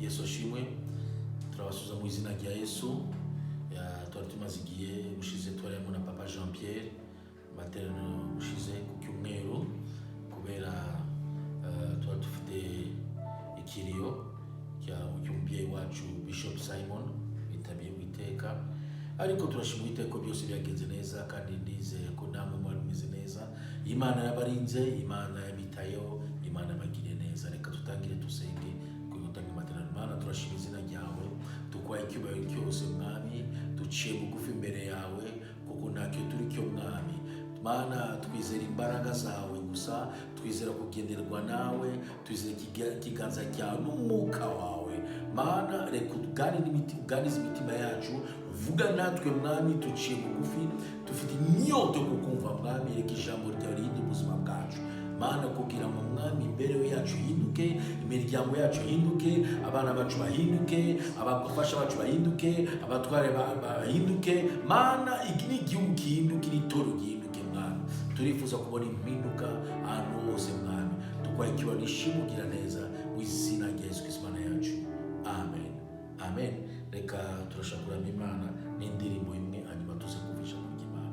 Yesu ashimwe. Turabasuza mu izina rya Yesu. Twari tumaze igihe ushize twarimo na Papa Jean Pierre materano ushize ku cyumweru kubera twari dufite ikiriyo cya umubyeyi wacu Bishop Simon bitabiye Uwiteka, ariko turashima Uwiteka ko byose byagenze neza kandi ndizeye ko namwe mwari mwize neza. Imana yabarinze, Imana yabitayeho, Imana yabagiriye neza. Reka tutangire tusenge kwigutanga materano. Mana, turashima izina ryawe, tukwaye icyubahiro cyose Mwami, duciye bugufi imbere yawe kuko ntacyo turi cyo Mwami. Mana, twizera imbaraga zawe gusa, twizera kugenderwa nawe, twizera ikiganza cyawe n'umwuka wawe. Mana, reka uganize imitima yacu, vuga natwe Mwami, duciye bugufi, dufite inyota yo kukumva Mwami. Reka ijambo ryawe rihindure ubuzima bwacu Mana, kugira ngo Mwami imbereho yacu ihinduke, imiryango yacu ihinduke, abana bacu bahinduke, abafasha bacu bahinduke, abatware bahinduke. Mana, iki ni igihugu gihinduke, n'itoro gihinduke Mwami. Turifuza kubona impinduka ahantu hose Mwami. Tukwaye icyubahiro n'ishimwe, ugira neza mu izina rya Yesu Kristo Mana yacu. Amen. Amen. Reka turashaka kuramya Imana n'indirimbo imwe, hanyuma tuze kumvisha ku Imana.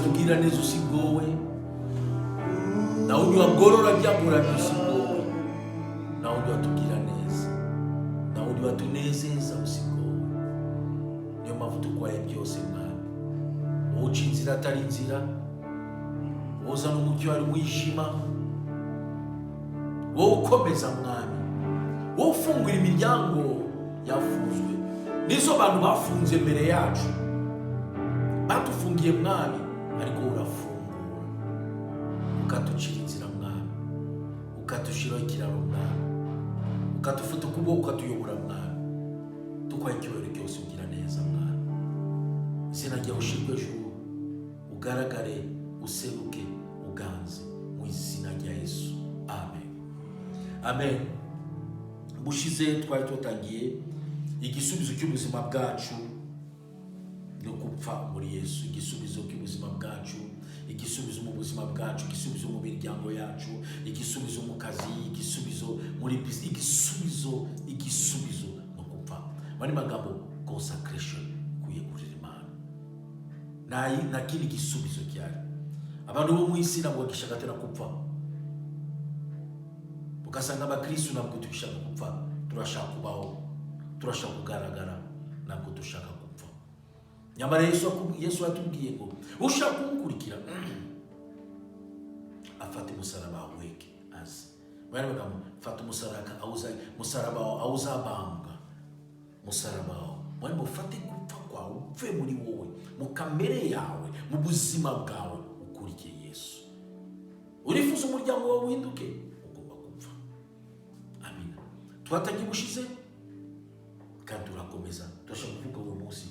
Tugira neza usigowe, na undi wagorora byagoranye usigowe, na undi watugira neza, na undi watunezeza usigowe. Niyo mpamvu tukwaye byose Mwami. Wowe uca inzira atari inzira, wowe uzana umucyo ari umwijima, wowe ukomeza Mwami, wowe ufungura imiryango yafunzwe nizo abantu bafunze mbere yacu, batufungiye Mwami, ariko urafungura ukatucira inzira Mwami, ukatushiraho ikiraro Mwami, ukatufuta ukuboko ukatuyobora Mwami. Tukwaye icyubahiro cyose, ugira neza Mwami. Izina ryawe ushirwe ejuru, ugaragare useruke uganze mu izina rya Yesu. Amen. Amen. Bushize twari tutangiye igisubizo cy'ubuzima bwacu no gupfa muri Yesu, igisubizo cy'ubuzima bwacu, igisubizo mu buzima bwacu, igisubizo mu miryango yacu, igisubizo mu kazi, igisubizo muri business, igisubizo no gupfa. Mani magambo consecration, kuyegurira Imana. Na kindi gisubizo cyari abantu bo mu isi nabwo gishaka gupfa. Ugasanga abakristo nabwo tugishaka gupfa, turashaka kubaho, turashaka kugaragara, nabwo dushaka gupfa. Nyamara Yesu atubwiye ngo ushaka kumukurikira afate umusaraba aweke azi. Bari bagamo fata umusaraba awuzabambwa, umusaraba mwari mufate gupfa kwawe upfe muri wowe, mu kamere yawe, mu buzima bwawe ukurikiye Yesu. Urifuza umuryango wawe uhinduke, ugomba gupfa. Amina. Twatangiye bushize kandi turakomeza, turashaka kuvuga uwo munsi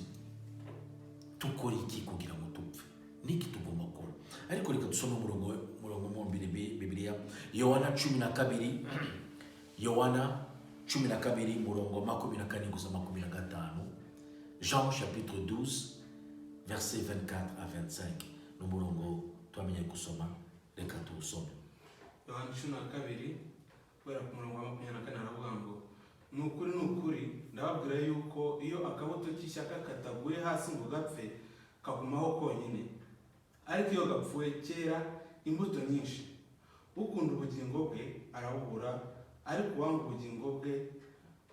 tukora iki kugira ngo tupfe, niki tugomba gukora. Ariko reka dusome umurongo mu Bibiliya, Yohana 12, Yohana 12 murongo 24-25, Jean chapitre 12 verset 24 à 25. N'umurongo twamenye gusoma, reka tuwusome. Yohana 12 kubera ku murongo wa 24 aravuga ngo nukuri ndababwira yuko iyo akabuto k'ishyaka kataguye hasi ngo gapfe kagumaho konyine, ariko iyo gapfuye kera imbuto nyinshi. Ukunda ubugingo bwe arabubura, ariko uwanga ubugingo bwe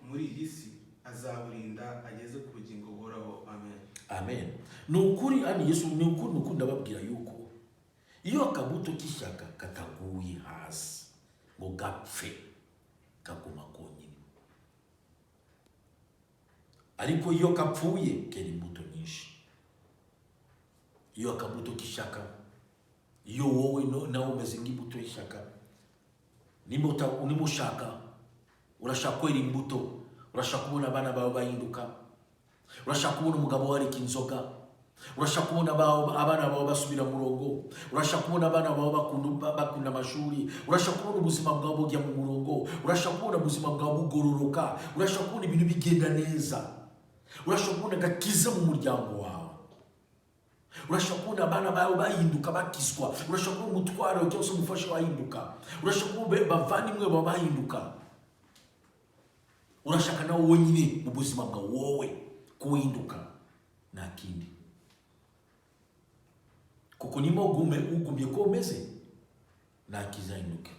muri iyi si azaburinda ageze ku bugingo buhoraho. Amen. Amen. Nukuri ani Yesu nukuri ndababwira yuko iyo akabuto k'ishyaka kataguye hasi ngo gapfe kaguma konyine, ariko iyo kapfuye kera imbuto nyinshi. Iyo akabuto k'ishyaka, iyo wowe nawe umeze nk'imbuto y'ishyaka, nimba urashaka kwera imbuto, urashaka kubona abana bawe bahinduka, urashaka kubona umugabo wareka inzoga, urashaka kubona abana bawe basubira murongo, urashaka kubona abana bawe bakunda amashuri, urashaka kubona ubuzima bwawe bujya mu murongo, urashaka kubona ubuzima bwawe bugororoka, urashaka kubona ibintu bigenda neza, urashaka kubona gakiza mu muryango wawe, urashaka kubona abana bawe bahinduka bakizwa, urashaka kubona umutwaro cyangwa se umufasha wahinduka, urashaka kubona bavandimwe bawe bahinduka, urashaka nawe wenyine mu buzima bwawe wowe kuhinduka, nta kindi. Kuko nimba ugumye ko umeze nta kizahinduka.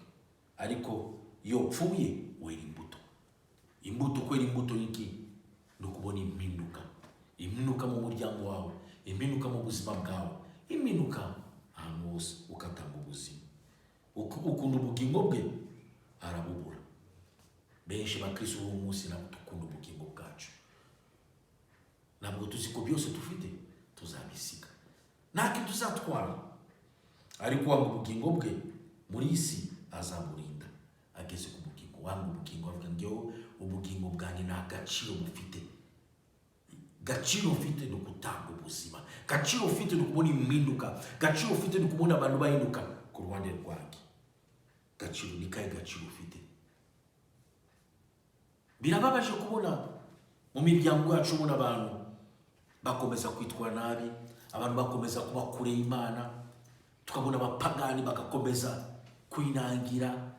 Ariko iyo upfuye wera imbuto. Imbuto kwera imbuto niki? No kubona impinduka mu muryango wawe, impinduka mu buzima bwawe, impinduka ahantu hose, ukatanga ubuzima. Ukunda ubugingo bwe arabubura. Benshi bakristo uwo munsi nabo dukunda ubugingo bwacu, ntabwo tuzi ko byose dufite tuzabisiga, ntacyo tuzatwara, ariko wanga ubugingo bwe muri isi azaburinda ageze ku bugingo. Wanga ubugingo avuga ngo ubugingo bwanjye nta gaciro bufite. Gaciro ufite no gutanga ubuzima, gaciro ufite no kubona impinduka, gaciro ufite no kubona abantu bahinduka ku ruhande rwanjye. Gaciro ni kahe gaciro ufite? Birababaje kubona mu miryango yacu ubona abantu bakomeza kwitwa nabi, abantu bakomeza kuba kure y'Imana, tukabona abapagani bagakomeza kwinangira,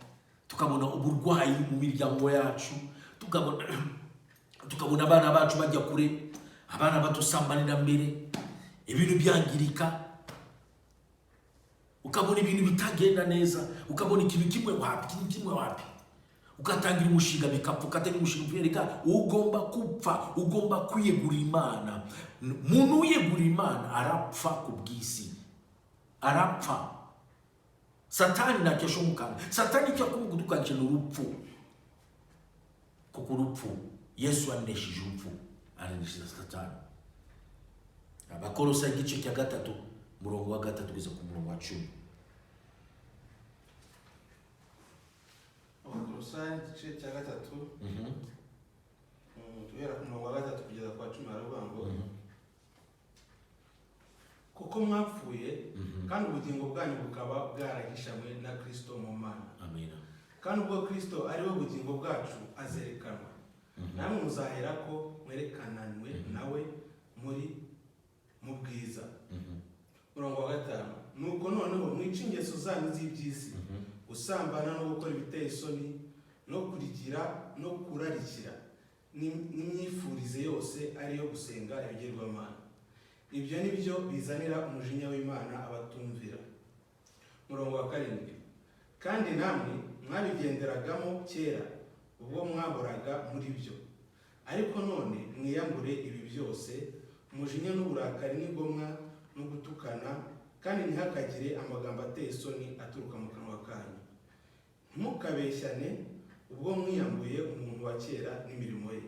tukabona uburwayi mu miryango yacu, tukabona abana bacu bajya kure, abana batusambanira mbere, ibintu byangirika, ukabona ibintu bitagenda neza, ukabona ikintu kimwe wapi, ugatangira umushinga bikapfa, ugatangira umushinga uvyereka ugomba kupfa, ugomba kwiyegurira Imana. Muntu wiyegurira Imana arapfa ku bw'isi, arapfa. Satani nakesho mukanga, Satani cyo kumugudukanje n'urupfu, kuko urupfu Yesu anesheje urupfu, aranesheje Satani. Abakolosa igice cya 3 murongo wa 3 kugeza ku murongo wa 10. Abakolosa igice cya 3 tuhera ku murongo wa 3 kugeza kwa 10 aravuga ngo kuko mwapfuye kandi ubugingo bwanyu bukaba bwarahishanywe na Kristo mu Mana. Amina. Kandi ubwo Kristo ari we bugingo bwacu azerekanwa, namwe muzahera ko mwerekananwe nawe mu bwiza. Murongo wa 5, nuko noneho mwica ingeso zanyu z'iby'isi, gusambana no gukora ibiteye isoni no kurigira no kurarikira n'imyifurize yose ariyo gusenga ibigirwamana. Ibyo ni byo bizanira umujinya w'Imana abatumvira. Murongo wa 7, kandi namwe mwabigenderagamo kera ubwo mwaboraga muri byo, ariko none mwiyambure ibi byose: umujinya n'uburakari n'ingomwa no gutukana, kandi ntihakagire amagambo ateye isoni aturuka mu kanwa kanyu. Ntimukabeshyane ubwo mwiyambuye umuntu wa kera n'imirimo ye.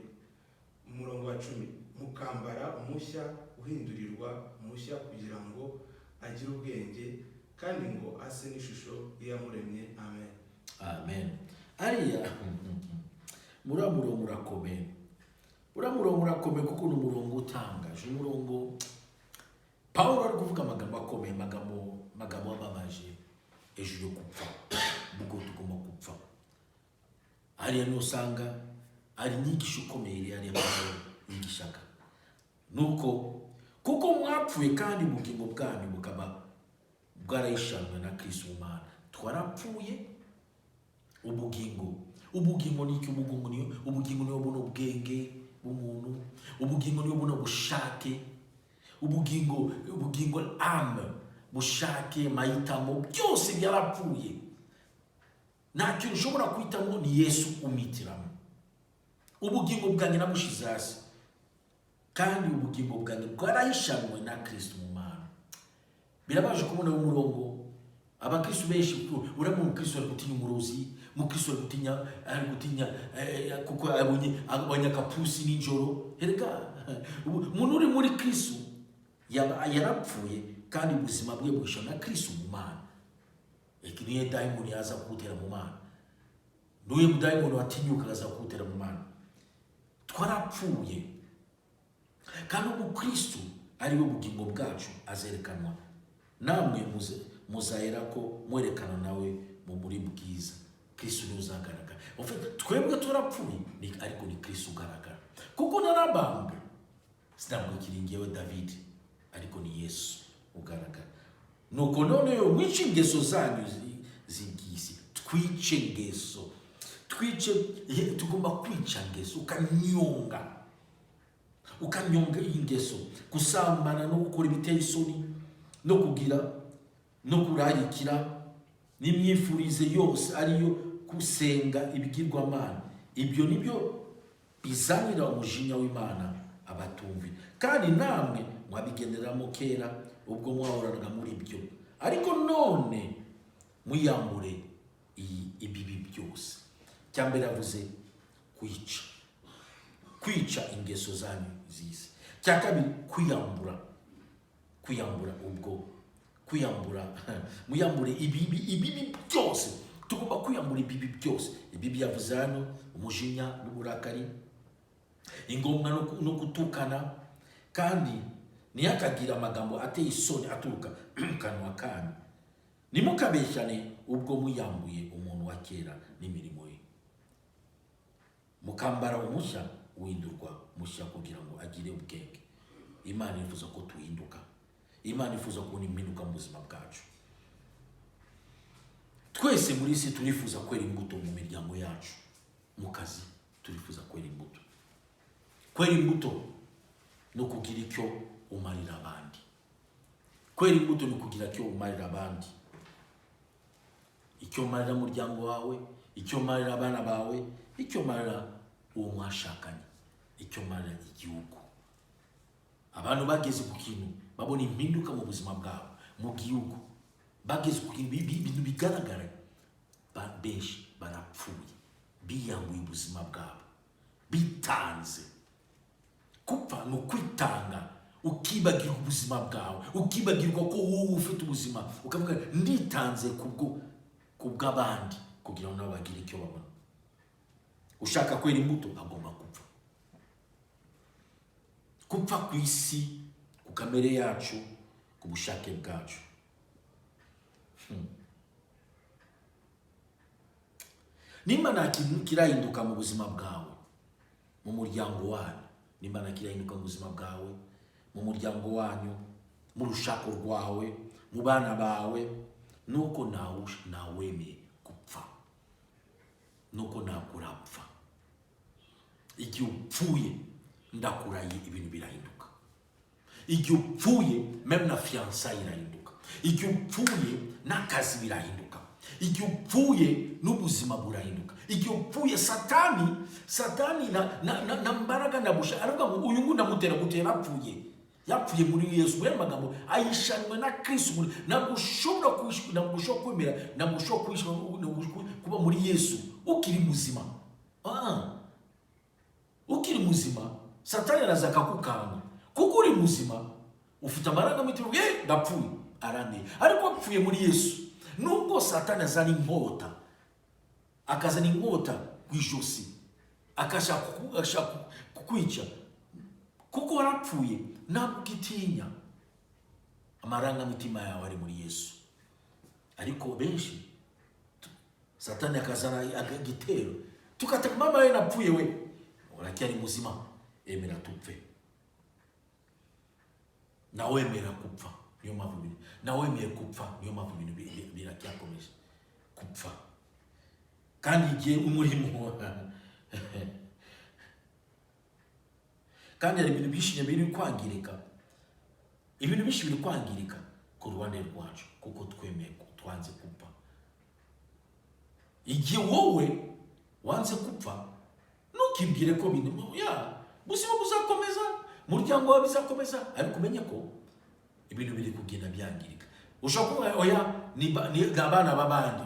Umurongo wa 10, mukambara umushya uhindurirwa umushya kugira ngo agire ubwenge kandi ngo ase n'ishusho y'iyamuremye. Amen. Amen. Ariya murongo urakomeye. Murongo urakomeye kuko ni umurongo utangaje, umurongo Paulo ari kuvuga amagambo akomeye, amagambo ababaje hejuru yo gupfa, ubwo tugomba gupfa. Ariya nusanga ari inyigisho ikomeye yari yigishaga, nuko kuko mwapfuye kandi ubugingo bwanyu bukaba bwarahishanywe na Kristo mu Mana. Twarapfuye. Ubugingo ni iki? Ubugingo niyo buno ubwenge bw'umuntu, ubugingo niyo buno bushake, ubugingo ame, bushake, mahitamo, byose byarapfuye. Nta kintu ushobora kwitamo, ni Yesu umitiramo. Ubugingo bwanjye namushize hasi, kandi ubugingo bwanjye bwarahishanywe na Kristo mu Mana. Birabaje kubona umurongo abakristo benshi, uramu umukristo ari gutinya umurozi, umukristo ari gutinya kuko abonye abanyakapusi nijoro. Erega umuntu uri muri Kristo yarapfuye kandi ubuzima bwe buhisha na Kristo mu Mana. Niyo daimoni yaza kugutera mu Mana, niyo daimoni watinyuka aza kugutera mu Mana. Twarapfuye kandi ubu Kristo ari we bugingo bwacu azerekanwa, namwe muzahera ko mwerekana nawe mu muri bwiza. Kristo niwe uzagaragara. Twebwe turapfuye ariko ni Kristo ugaragara, kuko narabambwe sinamwikiriye njyewe David, ariko ni Yesu ugaragara. Nuko none mwice ingeso zanyu z'iby'isi. Twice ingeso, tugomba kwica ingeso, ukanyonga ingeso, gusambana no gukora ibiteye isoni no kugira no kurarikira n'imyifurize yose ariyo gusenga ibigirwamana. Ibyo nibyo bizanira umujinya w'Imana abatumvira. Kandi namwe mwabigenderamo kera ubwo mwahoranaga muri byo, ariko none mwiyambure ibibi byose. Cyambere yavuze kwica ingeso zanyu z'isi. Cyakabiri kwiyambura ubwo muyambure ibibi byose. Tugomba kwiyambura ibibi byose. Ibibi yavuze hano: umujinya n'uburakari, ingomwa no gutukana, kandi ntihakagira amagambo ateye isoni aturuka mu kanwa kanyu. Nimukabeshyane ubwo mwiyambuye umuntu wa kera n'imirimo ye, mukambara umushya uhindurwa mushya kugira ngo agire ubwenge. Imana ifuza ko tuhinduka. Imana ifuza kubona impinduka mu buzima bwacu. Twese muri isi turifuza kwera imbuto mu miryango yacu, mu kazi turifuza kwera imbuto. Kwera imbuto no kugira icyo umarira abandi. Kwera imbuto no kugira icyo umarira abandi. Icyo umarira umuryango wawe, icyo umarira abana bawe, icyo umarira uwo mwashakanye, icyo umarira igihugu. Abantu bageze ku kintu babona impinduka mu buzima bwabo, mu gihugu bageze ku bintu bigaragara, benshi barapfuye, biyambuye ubuzima bwabo, bitanze. Kupfa no kwitanga, ukibagirwa ubuzima bwawe, ukibagirwa ko wowe ufite ubuzima, ukavuga nditanze kubw'abandi kugira ngo nabo bagire icyo babona. Ushaka kwera imbuto agomba gupfa. Kupfa ku isi, ku kamere yacu, ku bushake bwacu. Nimba nta kintu kirahinduka mu buzima bwawe, mu muryango wanyu, nimba nta kirahinduka mu buzima bwawe, mu muryango wanyu, mu rushako rwawe, mu bana bawe, nuko nawemeye gupfa, nuko nakurapfa. Igihe upfuye ndakuraye ibintu birahinduka. Igihe upfuye meme na fiançailles irahinduka. Igihe upfuye n'akazi birahinduka. Igihe upfuye n'ubuzima burahinduka. Igihe upfuye satani na mbaraga ndabusha aravuga ngo uyu nguyu ndamutera apfuye. Yapfuye muri Yesu. Bene magambo ayishanwe na Kristo. Nagushobora kwemera, nagushobora kuba muri Yesu ukiri muzima. Ukiri muzima satani araza akakukanga. Kuko uri muzima ufite amarangamutima ndapfuye arane. Ariko apfuye muri Yesu, nubwo satani azana inkota, akazana inkota kw'ijosi, akashaka kukwica, kuko warapfuye ntabwo ukitinya. Amarangamutima yawe ari muri Yesu. Ariko benshi satani akazana igitero, tukataka mama we napfuye we, uracyari muzima, emera tupfe. Nawe emera kupfa, niyo mpamvu bintu. Nawe emera kupfa, niyo mpamvu bintu biracyakomeje kupfa. Kandi igihe umurimo kandi hari ibintu byinshi biri kwangirika. Ibintu byinshi biri kwangirika ku ruhande rwacu kuko twemeye twanze kupfa. Igihe wowe wanze kupfa, ntukibwire ko bintu buzima buzakomeza, muryango wawe bizakomeza, ariko umenye ko ibintu biri kugenda byangirika. Ushobora kuvuga ni abana b'abandi,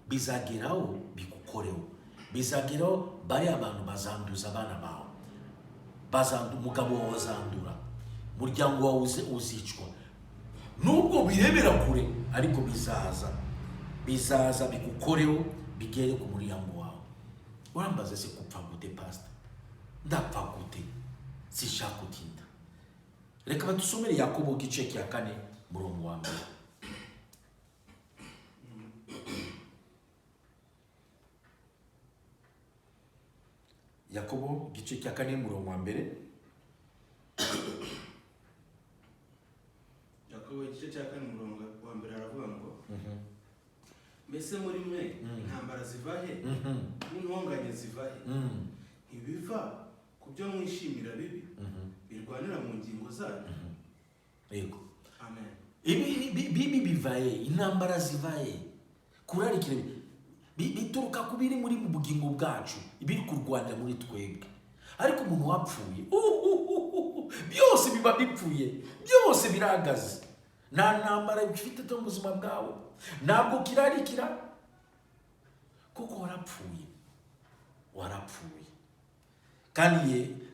bizageraho bigukoreho, bizageraho bari abantu bazanduza abana bawe, umugabo wawe azandura, muryango wawe uzicwa. Nubwo birebera kure, ariko bizaza bigukoreho, bigere ku muryango wawe. Urambaza se kupfa gute pastor? Ndapfa gute? Sishaka gutinda. Reka badusomere Yakobo gice cya 4 murongo wa 1. Yakobo gice cya 4 murongo wa 1. Yakobo gice cya 4 murongo wa 1 aravuga ngo mbese muri mwe intambara zivahe n'intonganya zivahe? Ibiva ku byo mwishimira bibi birwanira mu ngingo zanyu. Yego. Amen. Ibi bivaye, intambara zivaye, kurarikira bituruka ku biri muri mu bugingo bwacu, ibiri kurwanira muri twebwe. Ariko umuntu wapfuye byose biba bipfuye, byose biragaze. Nta ntambara bifite mu buzima bwawe, ntabwo kirarikira kuko warapfuye.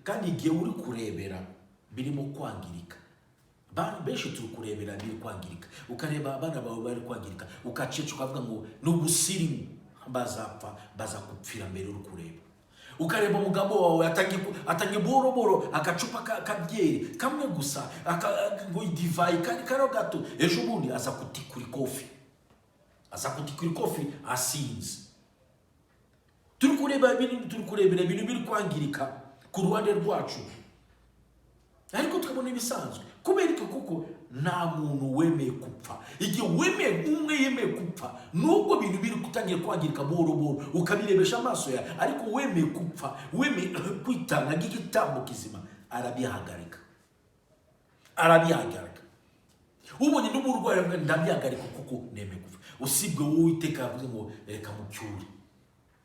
Kandi igihe uri kurebera birimo kwangirika. Benshi turi kurebera biri kwangirika, ukareba abana bawe bari kwangirika, ukaceca ukavuga ngo n'ubusirimu bazapfa, bazakupfira mbere uri kureba. Ukareba umugabo wawe atangiye boroboro agacupa kabyeri kamwe gusa, ngo divayi karo gato, ejo bundi aza kutikura ikofi, asinze. Turi kurebera ibintu biri kwangirika ku ruhande rwacu, ariko tukabona ibisanzwe. Kubera kuko nta muntu wemeye kupfa. Igihe umwe yemeye kupfa, nubwo bintu biri kutangira kwangirika boro ukabirebesha amaso ya, ariko wemeye kupfa, wemeye kwitanga nk'igitambo kizima, arabihagarika. Ubonye n'uburwayi ndabihagarika kuko nemeye kupfa. Usibwe wowe iteka yavuze ngo reka mucyure.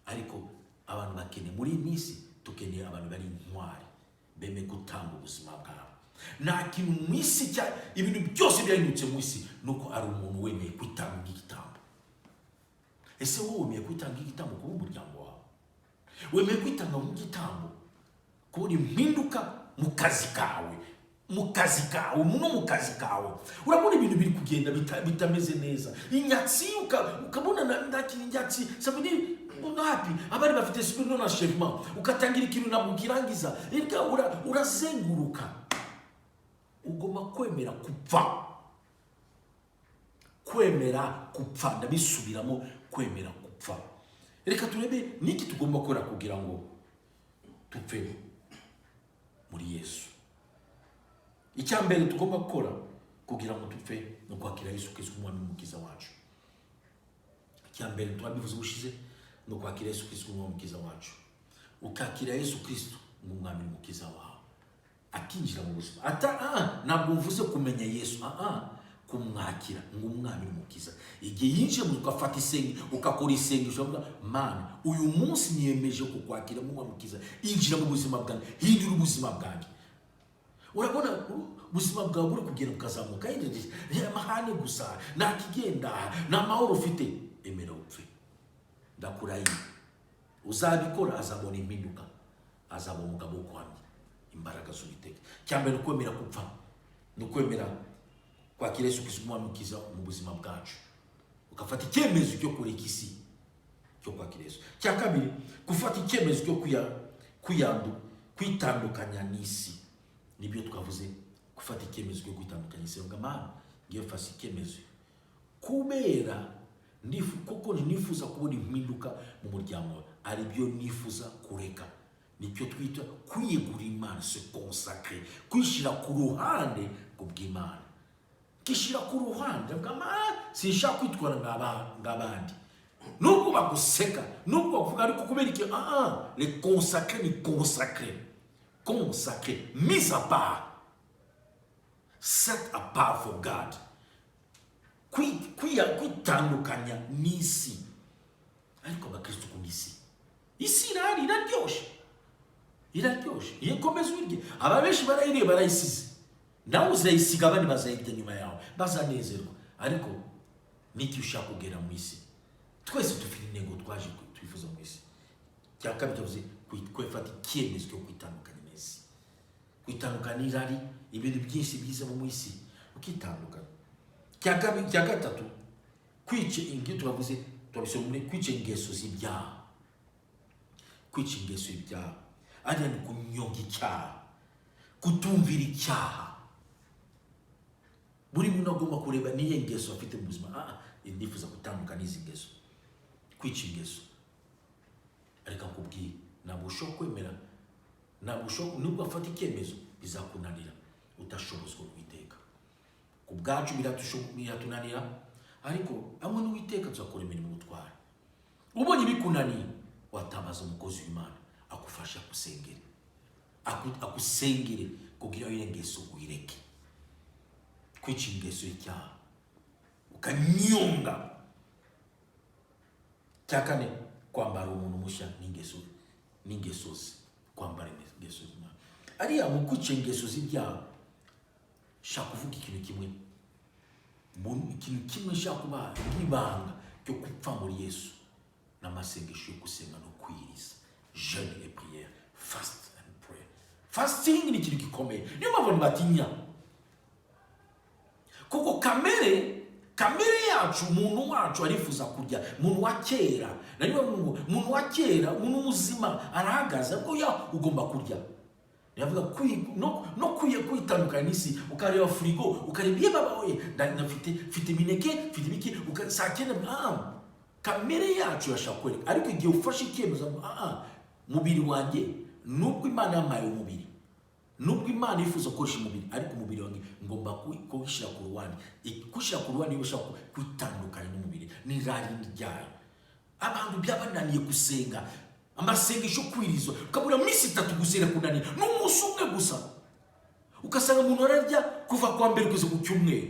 Ariko abantu bakeneye muri iyi minsi, tukeneye abantu bari intwari, bemeye gutanga ubuzima bwabo. Nta kintu mu isi ibintu byose byahindutse mu isi nuko ari umuntu wemeye kwitanga nk'igitambo. Ese wowe wemeye kwitanga nk'igitambo ku muryango wawe? Wemeye kwitanga nk'igitambo kubona impinduka mu kazi kawe, no mu kazi kawe? Urabona ibintu biri kugenda bitameze neza. Inyatsi ukabona ndakiri inyatsi sabuni happy, abari bafite sipiro na shema, ukatangira ikintu nabwo kirangiza, urazenguruka. Ugomba kwemera kupfa kwemera gupfa. Ndabisubiramo, kwemera gupfa. Reka turebe niki tugomba gukora kugira ngo tupfe muri Yesu. Icyambere tugomba gukora kugira ngo tupfe no kwakira Yesu Kristo umwami n'umukiza wacu. Icyambere twabivuze ubushize no kwakira Yesu Kristo umwami n'umukiza wacu. Ukakira Yesu Kristo umwami n'umukiza wawe, akinjira mu buzima. Ntabwo mvuze kumenya Yesu, kumwakira ng'umwami n'umukiza. Igihe yinjiye mu ugafata isenge, ukakora isengesho uvuga, Mana, uyu munsi niyemeje kukwakira nk'umwami n'umukiza. Injira mu buzima bwanjye, hindura ubuzima bwanjye. Urabona ubuzima bwawe buri kugenda bukazamuka, amahane gusa, nta kigenda, nta mahoro ufite. Emera upfe, ndakurahiye. Uzabikora azabona impinduka, azabona umugabo wo guhamya imbaraga z'Uwiteka. Cyambere kwemera gupfa, no kwemera kwakira Yesu Kristo umwami n'umukiza mu buzima bwacu, ukafata icyemezo cyo kureka isi, cyo kwakira Yesu. Cya kabiri, gufata icyemezo cyo kwitandukanya n'isi. Nibyo twavuze, gufata icyemezo cyo kwitandukanya n'isi. Ngo Mana, ngiye mfashe icyemezo kubera kuko nifuza kubona impinduka mu muryango, ari byo nifuza kureka. Nicyo twita kwiyegura Imana, se consacrer, kwishira ku ruhande kubw'Imana. Kishira ku ruhande, sinshaka kwitwara ng'abandi. Nubwo baguseka, nubwo bavuga ariko kubera iki, le consacrer ni consacrer. Consacrer, mise à part, set apart for God. Kwitandukanya n'isi. Ariko abakristo ku isi, isi iraryoshe, ikomeza urye. Ababenshi barayireba, barayisize. Nawe uzayisiga, abandi bazayirya nyuma yawe, bazanezerwa. Ariko niki ushaka kugera mu isi? Twese dufite intego twaje twifuza mu isi. Cya kabiri tuvuze kwefata icyemezo cyo kwitandukanya n'isi. Kwitandukanya n'irari, ibintu byinshi biza mu isi, ukitandukanya. Cya gatatu, kwica ingeso. Tubavuze twabisomye, kwica ingeso z'ibyaha. Kwica ingeso y'ibyaha ari kunyonga icyaha, kutumvira icyaha. Buri muntu agomba kureba niye ingeso afite mu buzima. Ndifuza gutandukana n'izi ngeso. Kwica ingeso. Ariko kubwira, ntabwo ushobora kwemera, nubwo afata icyemezo bizakunanira, utashobozwa n'Uwiteka. Ku bwacu biratunanira, ariko hamwe n'Uwiteka tuzakora imirimo ubutware. Ubonye bikunaniye, watabaza umukozi w'Imana akufasha akusengere kugira iyo ngeso uyireke. Kwica ingeso y'icyaha, ukanyonga. Cya kane, kwambara umuntu mushya n'ingeso ze. Kwambara ingeso z'Imana. Ariya mu kwica ingeso z'ibyaha, shaka kuvuga ikintu kimwe shaka kuba nk'ibanga cyo gupfa muri Yesu, n'amasengesho yo gusenga no kwiriza, jeûne et prière, fast and prayer. Fasting ni ikintu gikomeye. Niyo mpamvu batinya, kuko kamere yacu, umuntu wacu arifuza kurya. Umuntu wa kera, umuntu wa kera, umuntu muzima arahagaze ko ugomba kurya. Yavuga no kwitandukanya n'isi, ukareba frigo, ukareba yebabawe, ndafite imineke, mfite ibiki, ukasakene. Kamere yacu yashaka kwereka. Ariko igihe ufashe icyemezo, mubiri wanjye, nubwo Imana yampaye umubiri, nubwo Imana yifuza gukoresha umubiri, ariko umubiri wanjye ngomba kuwushyira ku ruhande. Kushyira ku ruhande niba ushaka kwitandukanya n'umubiri n'irari ryayo. Abantu byabananiye gusenga, amasengesho kwirizo, ukabura minsi 3 gusera kunanira, n'umunsi umwe gusa. Ukasanga umuntu ararya kuva kwa mbere kugeza ku cyumweru,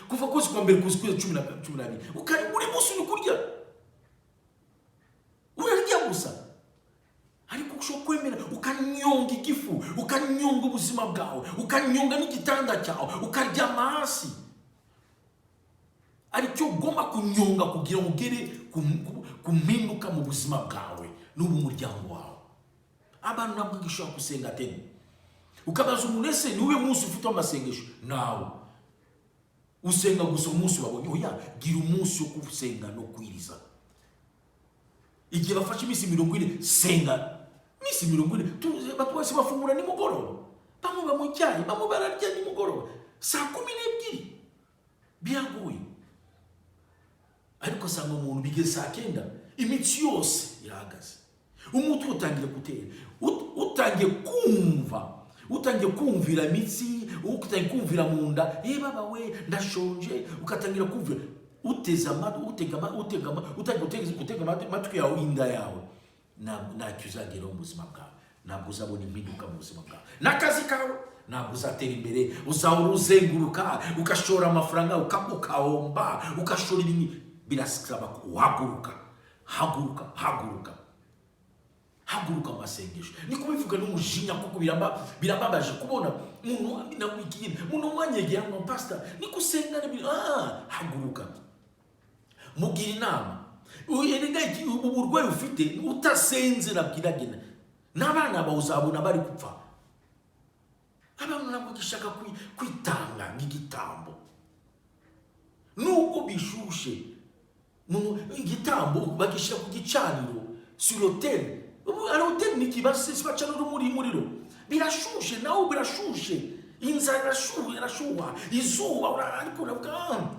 kuva kwa mbere kugeza 12, ukari muri munsi uri kurya, urarya gusa. Ariko ushobora kwemera ukanyonga igifu, ukanyonga ubuzima bwawe, ukanyonga n'igitanda cyawe, ukaryama hasi. Aricyo ugomba kunyonga kugira ngo ugere kumpinduka mu buzima bwawe n'ubu muryango wawe. Abantu ntabwo gishobora gusenga tene. Ukabaza umuntu ese niwe munsi ufite amasengesho? Nawe usenga gusa umunsi wabonye. Oya, gira umunsi wo gusenga no kwiriza. Igihe bafashe iminsi 40 senga. Iminsi 40 batwase bafungura nimugoroba, bamwe mu cyayi, bamwe bararya nimugoroba saa 12. Biragoye. ariko sanga umuntu bigeze saa kenda imitsi yose irahagaze, umutwe utangiye gutera, utangiye kumvira imitsi, utangiye kumvira mu nda, baba we ndashonje, ukatangira kumvira, utega amatwi yawe, inda yawe, ntacyo uzageraho mu buzima bwawe, ntabwo uzabona impinduka mu buzima bwawe, n'akazi kawe ntabwo uzatera imbere, uzahora uzenguruka, ugashora amafaranga, ukahomba, ugashora ibintu. Birasaba ko uhaguruka, haguruka amasengesho. Niko bivuga n'umujinya, kuko birambabaje kubona umuntu wanyegera ngo pastor niko senga haguruka, mugira inama. Uburwayi ufite utasenze nabwiragena n'abana bawe uzabona bari gupfa. Abantu ntabwo gishaka kwitanga nk'igitambo, nubwo bishushe igitambo bagishyira ku gicaniro sur l'autel. Ari hotel ni kibase sibacana umuriro, birashushe, nawe birashushe, inzara irashuha, izuba ariko navuga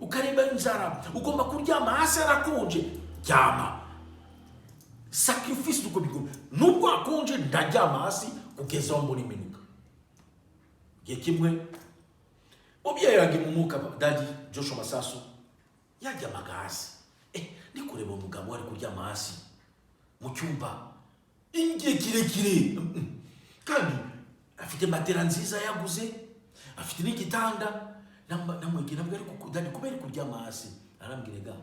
ukareba inzara, ugomba kuryama hasi arakonje, ryama. Sacrifice uko bigomba, nubwo akonje ndaryama hasi kugeza aho mbona iminuka. Gihe kimwe umubyeyi yanjye mu mwuka, Daddy Joshua Masasu yaryamaga hasi, ni kureba umugabo ari kuryama hasi mu cyumba igihe kirekire, kandi afite matera nziza yaguze, afite n'igitanda, namwegera nabwo ariko Daddy kubera kuryama hasi, arambwira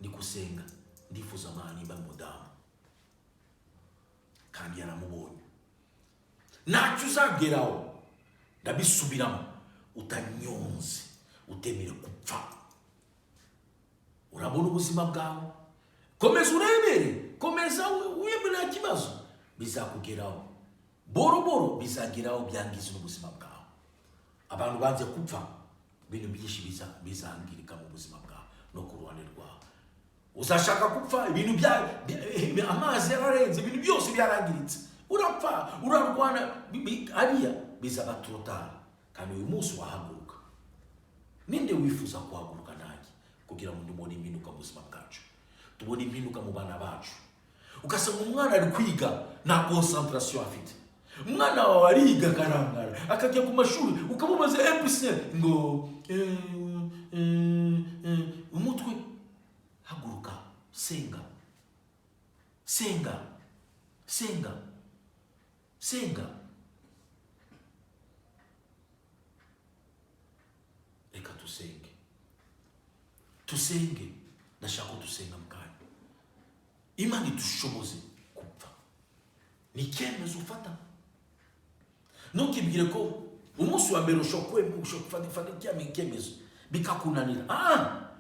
ndi gusenga, ndifuza amani mba mudamu, kandi yaramubonye. Ntacyo uzageraho, ndabisubiramo, utanyonze, utemere gupfa. Urabona ubuzima bwawe, komeza urebere, komeza wiyemere nta kibazo, bizakugeraho boro bizageraho, byangiza ubuzima bwawe. Abantu banze gupfa, ibintu byinshi bizangirika mu buzima bwawe no ku ruhande rwawe. Uzashaka gupfa, ibintu amazi yararenze, ibintu byose byarangiritse, urapfa, urarwana, ariya bizaba total. Kandi uyu munsi wahaguruka. Ninde wifuza kuhaguruka nanjye kugira ngo ndumone impinduka mu buzima bwacu, tubone impinduka mu bana bacu? Ugasanga umwana ari kwiga nta concentration afite, umwana wawe ariga karangara, akajya ku mashuri ukamubaza MPC ngo umutwe. Haguruka, senga. Reka tusenge, ndashaka dusenga mukanya. Imana idushoboze gupfa. Ni icyemezo ufata, ntukibwire ko umunsi wa mbere ushobora gufata icyemezo bikakunanira.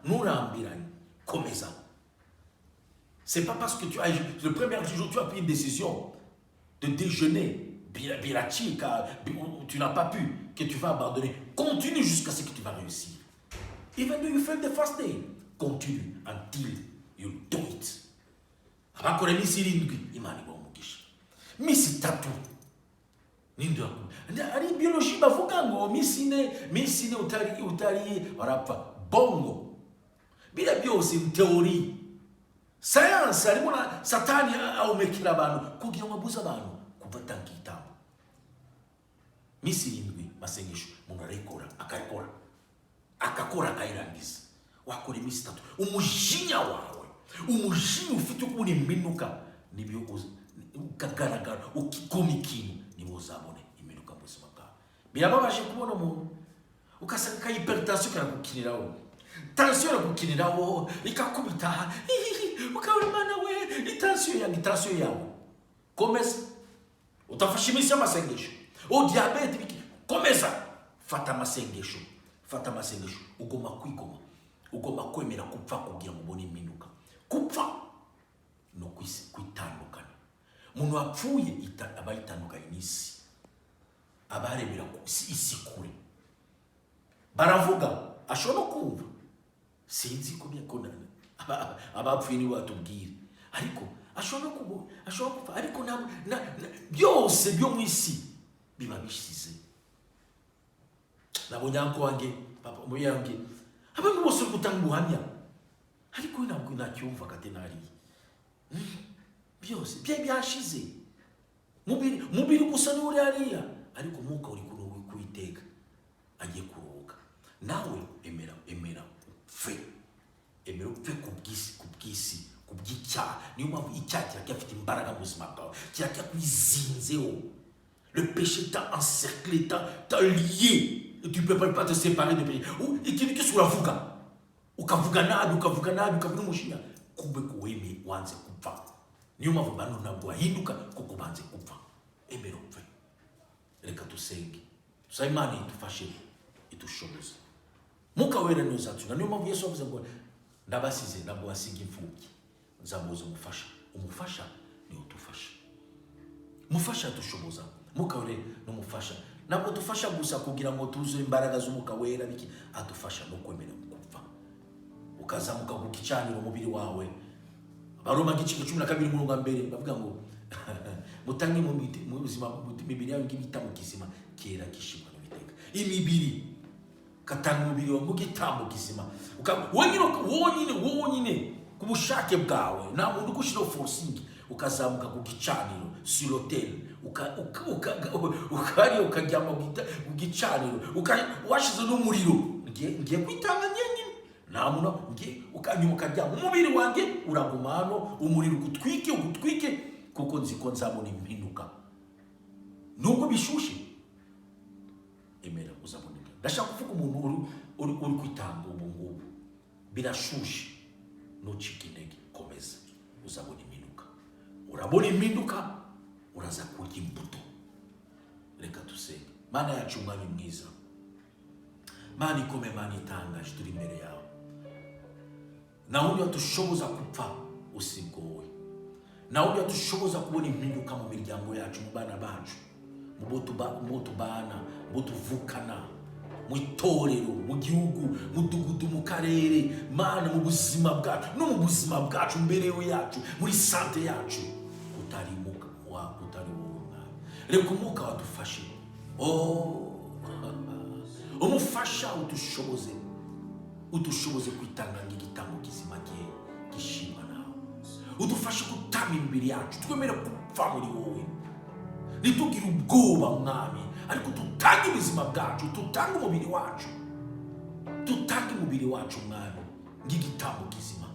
Nturambiranye, komeza. C'est pas parce que le premier jour tu as pris une décision de déjeuner birachique, tu n'as pas pu, que tu vas abandonner. Continue jusqu'à ce que tu vas réussir. Even though you fail the first day, continue until you do it. Abakora misi 7 Imana ibamugisha, misi 3 ninde ari biologie bavuga ngo misi 4 utari barapfa. Bongo bila byose mu teori science arimo na satani awumekera abantu kugira ngo abuze abantu kuvata nk'itambo. Misi 7 masengesho umuntu arayikora, akakora akayirangiza. Wakora imisi 3, umujinya wawe, umujinya ufite ukuri iminuka nibyo ukagaragara, ukikoma ikintu nibo uzabone iminuka mu buzima bwawe. Birababaje kubona umuntu ukasanga hypertension karagukiniraho, tension iragukiniraho, ikakubita, ukabona Imana we, tension yawe. Komeza, utafashe imisi y'amasengesho, diabete komeza, fata amasengesho, ugomba kwigoma, ugomba kwemera kupfa kugira ngo ubone iminuka. Kupfa no kwitandukana. Umuntu wapfuye aba yitandukanye n'isi, abarebera ku isi kure. Baravuga, ashobora kumva, sinzi ko abapfuye nibo batubwira, ariko ashobora kuva, ariko byose byo mu isi biba bishize. Nabonye anko wanjye, papa muyange, abantu bose gutanga ubuhamya, ariko ntabwo nacyumva katenari byose byashize. Mubiri gusa ni uri hariya, ariko umwuka uri kuwiteka agiye kuruhuka. Nawe emera upfe ku bw'icyaha. Niyo mpamvu icyaha kiracyafite imbaraga mu buzima bwawe, kirakwizinzeho. Le péché t'a encerclé, t'a lié, et tu ne peux pas te séparer de péché. Ikintu cyose ukavuga nabi ukavuga umushinya, kumbe ko wemeye wanze gupfa. Niyo mpamvu bano ntabwo wahinduka kuko banze gupfa. Emera upfe. Reka dusenge, tusabe Imana idufashe idushoboze. Mwuka Wera niwe uzatunga. Niyo mpamvu Yesu avuze ngo ndabasize, ntabwo wasiga imfubyi, nzamuza umufasha niwe udufasha. Umufasha dushoboza. Mwuka Wera n'umufasha, ntabwo dufasha gusa kugira ngo tuzuze imbaraga z'Umwuka Wera, biki adufasha no kwemera gupfa, ukazamuka ku gicaniro umubiri wawe. Abaroma igice 12:2 bavuga ngo mutange mu buzima imibiri yawe ngibitamo kizima kera gishimwa n'Uwiteka. Imibiri katanga umubiri wawe gitambo kizima, wonyine ku bushake bwawe, nta muntu ugushira forcing, ukazamuka ku gicaniro sur l'autel, ukajyama ku gicaniro, washize n'umuriro, ngiye kwitanga nyine, nta muntu ukanyuma ukajyama, umubiri wanjye uragumano, umuriro ugutwike kuko nzi ko nzabona impinduka nubwo bishushe. Emera uzabona. Ndashaka kuvuga umuntu uri kwitanga ubu ngubu birashushe, ntucike intege, komeza, uzabona impinduka. Urabona impinduka, uraza kurya imbuto. Reka dusenge. Mana yacu, Mwami mwiza, Mana ikomeye, Mana itangaje, turi imbere yawe. Nawe wadushoboza gupfa usigowe, nawe wadushoboza kubona impinduka mu miryango yacu, mu bana bacu, mu tubana, mu tuvukana, mu itorero, mu gihugu, mu dugudu, mu karere, Mana mu buzima bwacu, no mu buzima bwacu, mberewe yacu, muri sante yacu, utari wowe Mwami. Reka umwuka wadufashe, umufasha udushoboze kwitanga nk'igitambo kizima gishimwa nawe. Udufashe gutama imibiri yacu, twemere gupfa muri wowe, ntitugire ubwoba Mwami, ariko tutange ubuzima bwacu, tutange umubiri wacu Mwami nk'igitambo kizima,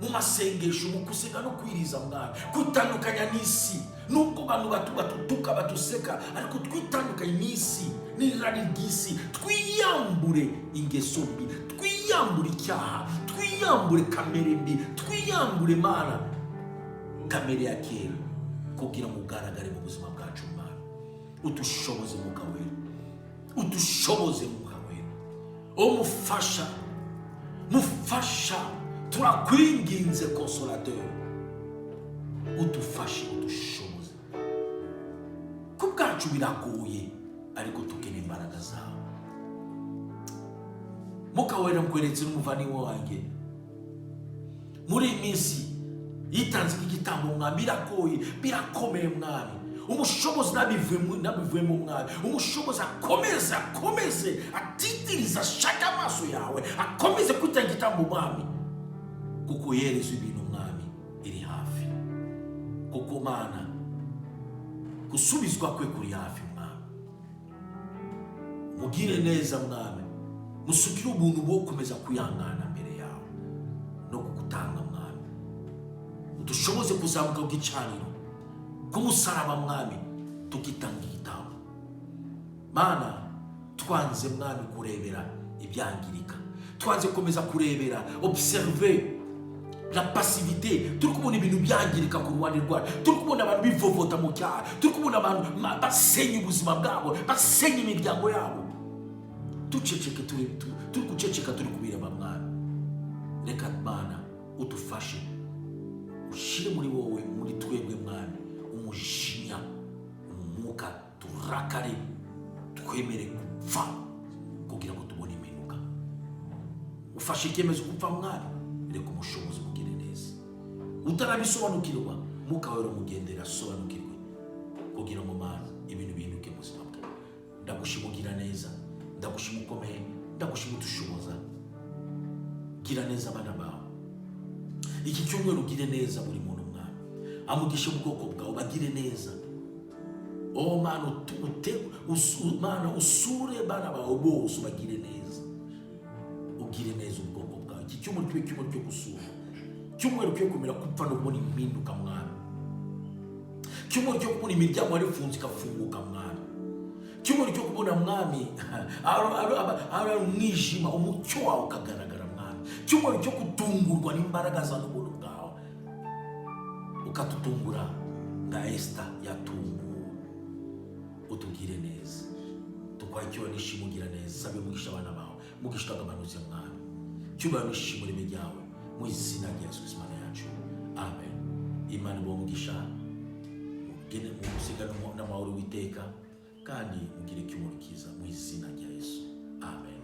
mu masengesho, mu kusenga no kwiriza Mwami, kwitandukanya n'isi. Nubwo abantu batutuka batuseka, ariko twitandukanye n'isi, n'irari ry'isi, twiyambure ingeso mbi, twiyambure icyaha, twiyambure kamere mbi, twiyambure Mana kamere ya kera, kugira ngo ugaragare mu buzima bwacu Mwami. Udushoboze Mwuka Wera, mufasha, turakwinginze Consolateur, udufashe, udushoboze. Ku bwacu biragoye, ariko tukeneye imbaraga zawe. Mwuka Wera mkweretse n'umuvandimwe wanjye muri iyi minsi yitanze nk'igitambo Mwami, biragoye, birakomeye Mwami. Umushobozi nabivuyemo Mwami, umushobozi akomeze atitiriza ashaka amaso yawe, akomeze kwitanga igitambo Mwami, kuko yerezo ibintu Mwami iri hafi, kuko Mana gusubizwa kwe kuri hafi Mwami. Mugire neza Mwami, musukire ubuntu bwo kumeza kuyangana mbere yawe no kugutanga Mwami. Udushoboze kuzamuka ku gicaniro k'umusaraba Mwami, tukitanga igitambo Mana. Twanze Mwami kurebera ibyangirika, twanze komeza kurebera observer la passivité. Turi kubona ibintu byangirika ku ruhande rwacu, turi kubona abantu bivovota mu cyaha, turi kubona abantu basenya ubuzima bwabo, basenya imiryango yabo. Tuceceke, turi guceceka, turi kubireba Mwami. Reka Mana udufashe, ushire muri wowe, muri twebwe Mwami, umujinya, umwuka, turakare, twemere gupfa kugira ngo tubone impinduka. Ufashe icyemezo gupfa Mwami, reka umushobozi mugire neza. Utarabisobanukirwa, Mwuka Wera umugendera asobanukirwe, kugira ngo Mana ibintu bihinduke mu buzima bwawe. Ndagushima ugira neza, ndagushima ukomeye, ndagushima udushoboza. Gira neza abana bawe, iki cyumweru ugire neza buri muntu mwami, amugishe mu bwoko bwawe bagire neza. Oh mana, mana usure bana bawe bose bagire neza, ugire neza ubwoko bwawe. Iki cyumweru kibe cyumweru cyo gusura, cyumweru cyo kumera kupfa no kubona impinduka mwami, cyumweru cyo kubona imiryango yarifunze ikafunguka mwami, cyumweru cyo kubona mwami ari umwijima umucyo wawe ukagaragara mwami, cyumweru cyo gutungurwa n'imbaraga za n'ubuntu bwawe, ukatutungura nka Esther yatunguwe. Utugire neza, tukwakiwe n'ishimo ugira neza. Sabe mugisha abana bawe, mugisha agabanuze mwami, cyubahiro n'ishimo ribe ryawe mu izina rya Yesu Kristo Imana yacu, amen. Imana ibahe umugisha, mugire umusigano n'amahoro w'Uwiteka, kandi mugire icyumweru cyiza mu izina rya Yesu, amen.